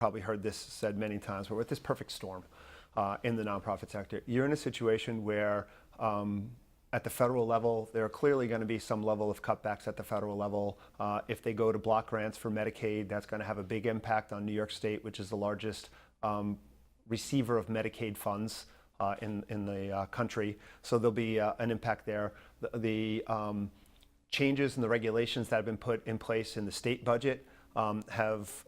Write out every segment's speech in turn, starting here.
probably heard this said many times, but with this perfect storm in the nonprofit sector, you're in a situation where at the federal level, there are clearly going to be some level of cutbacks at the federal level. If they go to block grants for Medicaid, that's going to have a big impact on New York State, which is the largest receiver of Medicaid funds in the country. So there'll be an impact there. The changes in the regulations that have been put in place in the state budget have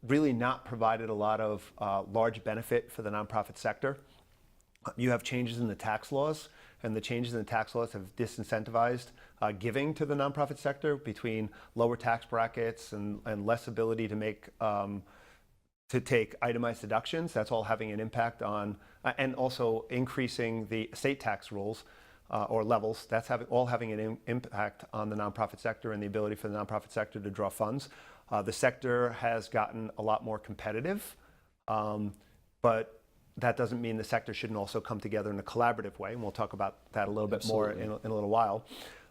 really not provided a lot of large benefit for the nonprofit sector. You have changes in the tax laws, and the changes in the tax laws have disincentivized giving to the nonprofit sector between lower tax brackets and less ability to make to take itemized deductions. That's all having an impact on, and also increasing the estate tax rules or levels. That's all having an impact on the nonprofit sector and the ability for the nonprofit sector to draw funds. The sector has gotten a lot more competitive, but that doesn't mean the sector shouldn't also come together in a collaborative way, and we'll talk about that a little bit more in a little while.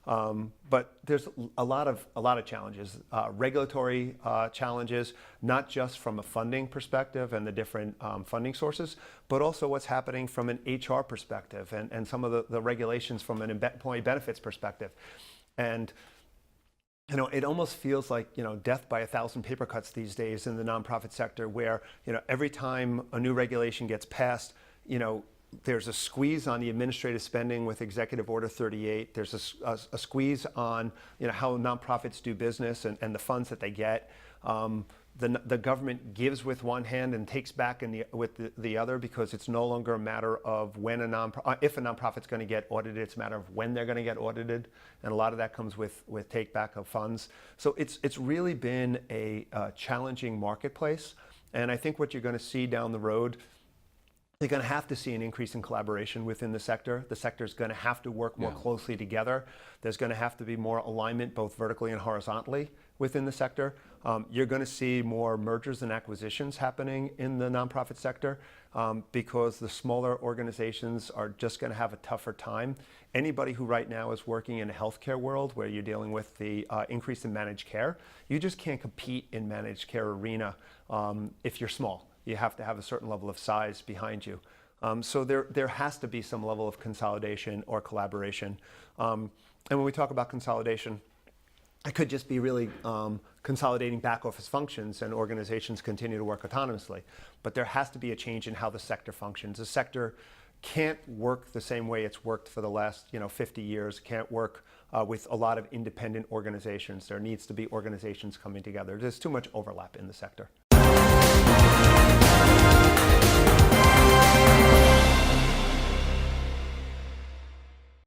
But there's a lot of challenges, regulatory challenges, not just from a funding perspective and the different funding sources, but also what's happening from an HR perspective and some of the regulations from an employee benefits perspective. And it almost feels like, death by 1,000 paper cuts these days in the nonprofit sector, where, every time a new regulation gets passed, there's a squeeze on the administrative spending with Executive Order 38. There's a squeeze on, how nonprofits do business and the funds that they get. The government gives with one hand and takes back with the other, because it's no longer a matter of when if a nonprofit's going to get audited, it's a matter of when they're going to get audited, and a lot of that comes with take back of funds. So it's really been a challenging marketplace, and I think what you're going to see down the road, you're going to have to see an increase in collaboration within the sector. The sector is going to have to work more closely together. There's going to have to be more alignment, both vertically and horizontally, within the sector. You're going to see more mergers and acquisitions happening in the nonprofit sector because the smaller organizations are just going to have a tougher time. Anybody who right now is working in a healthcare world where you're dealing with the increase in managed care, you just can't compete in managed care arena if you're small. You have to have a certain level of size behind you. So there has to be some level of consolidation or collaboration. And when we talk about consolidation, it could just be really consolidating back office functions, and organizations continue to work autonomously. But there has to be a change in how the sector functions. The sector can't work the same way it's worked for the last 50 years, can't work with a lot of independent organizations. There needs to be organizations coming together. There's too much overlap in the sector.